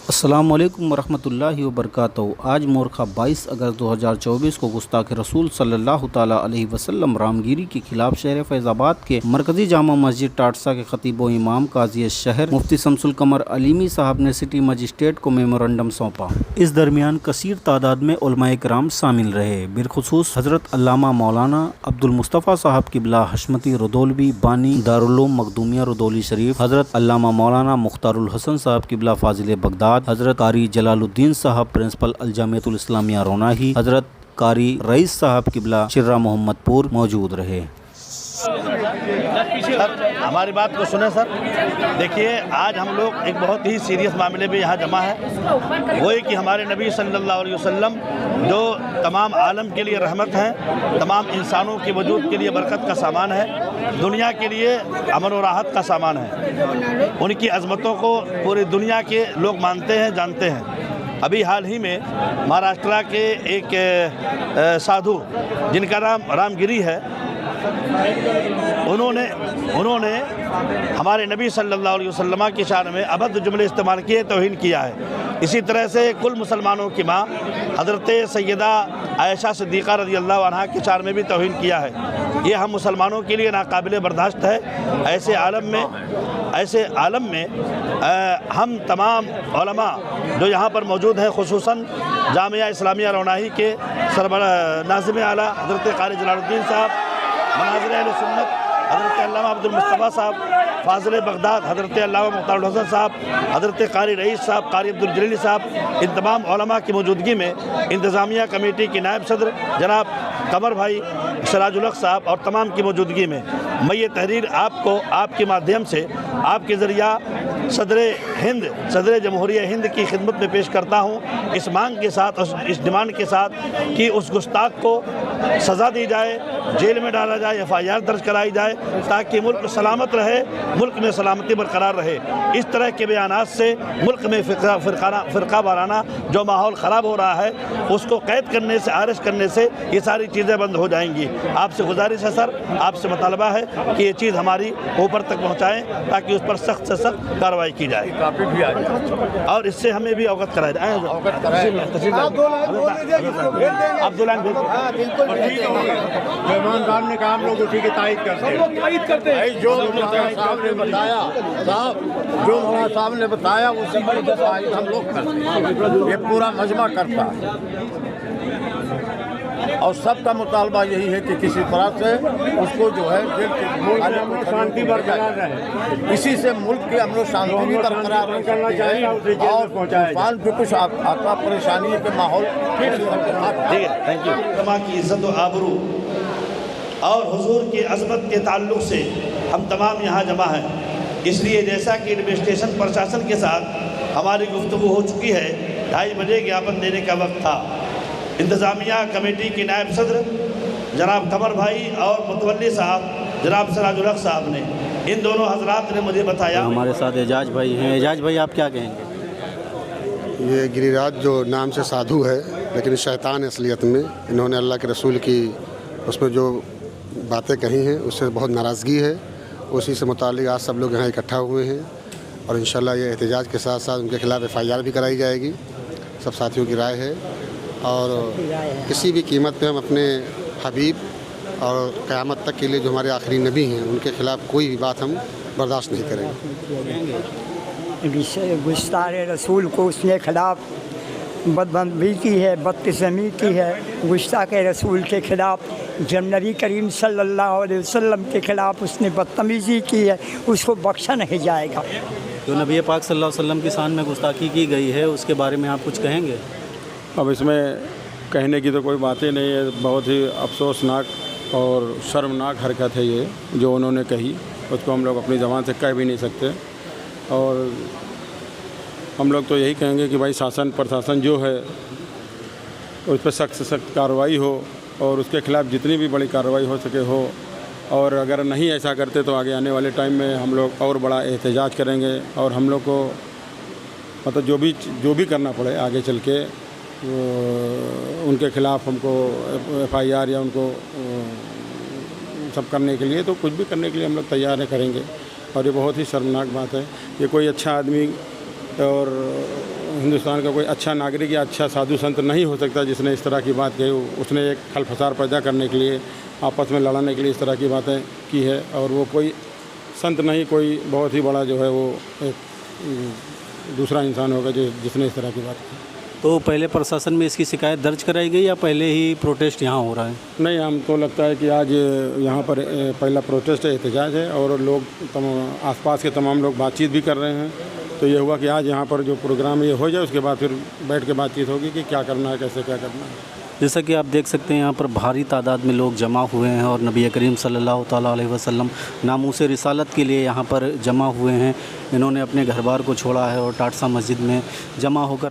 अस्सलामुअलैकुम वरहमतुल्लाहि वबरकातुहू। आज मोरखा 22 अगस्त 2024 को गुस्ताख रसूल सल्लल्लाहु ताला अलैहि वसल्लम रामगिरी के खिलाफ शहर फैज़ाबाद के मरकज़ी जामा मस्जिद टाटसा के खतीब व इमाम काजी शहर मुफ्ती शमसुल कमर अलीमी साहब ने सिटी मजिस्ट्रेट को मेमोरेंडम सौंपा। इस दरमियान कसीर तादाद में उलमाए किराम शामिल रहे, बिलखुसूस हज़रत अल्लामा मौलाना अब्दुल मुस्तफ़ा साहब किबला हशमती रुदौलवी बानी दारुल उलूम मखदूमिया रुदौली शरीफ, हज़रत अल्लामा मौलाना मुख्तारुल हसन साहब किबला फाजिल बगदाद, हज़रत कारी जलालुद्दीन साहब प्रिंसिपल अल जामियतुल इस्लामिया रोनाही, हज़रत कारी रईस साहब किबला शिर्रा मोहम्मदपुर मौजूद रहे। सर, हमारी बात को सुने सर। देखिए, आज हम लोग एक बहुत ही सीरियस मामले में यहाँ जमा है। वो है कि हमारे नबी सल्लल्लाहु अलैहि वसल्लम जो तमाम आलम के लिए रहमत हैं, तमाम इंसानों के वजूद के लिए बरकत का सामान है, दुनिया के लिए अमन और राहत का सामान है। उनकी अज़मतों को पूरी दुनिया के लोग मानते हैं, जानते हैं। अभी हाल ही में महाराष्ट्र के एक साधु जिनका नाम रामगिरी है, उन्होंने हमारे नबी सल्लल्लाहु अलैहि वसल्लम की शान में अभद्र जुमले इस्तेमाल किए, तौहीन किया है। इसी तरह से कुल मुसलमानों की माँ हज़रत सैयदा आयशा सिद्दीक़ा रज़ी अल्लाह अन्हा की शान में भी तौहीन किया है। ये हम मुसलमानों के लिए नाकाबिल बर्दाश्त है। ऐसे आलम में हम तमाम उलमा जो यहाँ पर मौजूद हैं, खुसूसन जामिया इस्लामिया रोनाही के सरबराह नाज़िम आला हज़रत कारी जलालुद्दीन साहब, मनाज़िर अहले सुन्नत हज़रत अल्लामा अब्दुल मुस्तफ़ा साहब फाजिल बगदाद, हज़रत अल्लामा मुख्तारुल हसन साहब, हज़रत कारी रईस साहब, कारी अब्दुल जलील साहब, इन तमाम उलमा की मौजूदगी में इंतज़ामिया कमेटी के नायब सदर जनाब कमर भाई सिराजुल हक साहब और तमाम की मौजूदगी में मैं ये तहरीर आपको आपके माध्यम से आपके ज़रिया सदर जमहूरिया हिंद की खिदमत में पेश करता हूँ, इस मांग के साथ, इस डिमांड के साथ कि उस गुस्ताख को सज़ा दी जाए, जेल में डाला जाए, FIR दर्ज कराई जाए, ताकि मुल्क सलामत रहे, मुल्क में सलामती बरकरार रहे। इस तरह के बयानात से मुल्क में फ़िरका वाराना जो माहौल ख़राब हो रहा है, उसको कैद करने से, अरेस्ट करने से ये सारी चीज़ें बंद हो जाएंगी। आपसे गुजारिश है सर, आपसे मुतालबा है कि ये चीज़ हमारी ऊपर तक पहुँचाएँ, ताकि उस पर सख्त से सख्त कार्रवाई की जाए और इससे हमें भी अवगत कराया जाए। मेहमान ने कहा हम लोग उसी की तारीफ करते हैं। जो साहब ने बताया, जो साहब ने बताया उसी की तारीफ हम लोग करते हैं। ये पूरा मजमा करता है और सबका मुतालबा यही है कि किसी तरह से उसको जो है शांति बरकरार रहे, इसी से मुल्क की अमन शांति भी बरकरार करना चाहिए और तूफान भी कुछ आता परेशानी के माहौल। ठीक है, थैंक यू। तमा की इज़्ज़त व आबरू और हुजूर की अज़मत के ताल्लुक़ से हम तमाम यहाँ जमा हैं। इसलिए जैसा कि एडमिनिस्ट्रेशन प्रशासन के साथ हमारी गुफ्तगू हो चुकी है, 2:30 बजे ज्ञापन देने का वक्त था। इंतज़ामिया कमेटी के नायब सदर जनाब कमर भाई और मुतवल्ली साहब जनाब सिराजुल हक साहब ने, इन दोनों हजरात ने मुझे बताया। हमारे साथ एजाज भाई हैं। एजाज भाई, आप क्या कहेंगे? ये गिरिराज जो नाम से साधु है, लेकिन शैतान असलियत में, इन्होंने अल्लाह के रसूल की उसमें जो बातें कही हैं उससे बहुत नाराज़गी है। उसी से मुताल्लिक़ आज सब लोग यहाँ इकट्ठा हुए हैं और इंशाल्लाह ये एहतजाज के साथ साथ उनके ख़िलाफ़ FIR भी कराई जाएगी। सब साथियों की राय है और किसी भी कीमत पे हम अपने हबीब और क़यामत तक के लिए जो हमारे आखिरी नबी हैं उनके ख़िलाफ़ कोई भी बात हम बर्दाश्त नहीं करेंगे। गुस्ताखे रसूल को उसने खिलाफ बदबंदी की है, बदतमीज़ी की है। गुस्ताखे रसूल के ख़िलाफ़ जब नबी करीम सल्लल्लाहु अलैहि वसल्लम के ख़िलाफ़ उसने बदतमीज़ी की है, उसको बख्शा नहीं जाएगा। जो नबी पाक सल्लल्लाहु अलैहि वसल्लम की शान में गुस्ताखी की गई है, उसके बारे में आप कुछ कहेंगे? अब इसमें कहने की तो कोई बात ही नहीं है। बहुत ही अफसोसनाक और शर्मनाक हरकत है ये जो उन्होंने कही, उसको हम लोग अपनी ज़बान से कह भी नहीं सकते। और हम लोग तो यही कहेंगे कि भाई शासन प्रशासन जो है उस पर सख्त से सख्त कार्रवाई हो और उसके ख़िलाफ़ जितनी भी बड़ी कार्रवाई हो सके हो। और अगर नहीं ऐसा करते तो आगे आने वाले टाइम में हम लोग और बड़ा एहतजाज करेंगे और हम लोग को मतलब जो भी करना पड़े आगे चल के उनके ख़िलाफ़ हमको FIR या उनको सब करने के लिए, तो कुछ भी करने के लिए हम लोग तैयार है, करेंगे। और ये बहुत ही शर्मनाक बात है। ये कोई अच्छा आदमी और हिंदुस्तान का कोई अच्छा नागरिक या अच्छा साधु संत नहीं हो सकता जिसने इस तरह की बात कही। उसने एक खल फसार पैदा करने के लिए, आपस में लड़ाने के लिए इस तरह की बातें की है। और वो कोई संत नहीं, कोई बहुत ही बड़ा जो है वो एक दूसरा इंसान होगा जिसने इस तरह की बात की। तो पहले प्रशासन में इसकी शिकायत दर्ज कराई गई या पहले ही प्रोटेस्ट यहाँ हो रहा है? नहीं, हमको लगता है कि आज यहाँ पर पहला प्रोटेस्ट है, एहतजाज है, और लोग आसपास के तमाम लोग बातचीत भी कर रहे हैं। तो ये हुआ कि आज यहाँ पर जो प्रोग्राम ये हो जाए, उसके बाद फिर बैठ के बातचीत होगी कि क्या करना है, कैसे क्या करना है। जैसा कि आप देख सकते हैं यहाँ पर भारी तादाद में लोग जमा हुए हैं और नबी करीम सल्लल्लाहु ताला अलैहि वसल्लम नामूस रिसालत के लिए यहाँ पर जमा हुए हैं। इन्होंने अपने घर बार को छोड़ा है और टाटसा मस्जिद में जमा होकर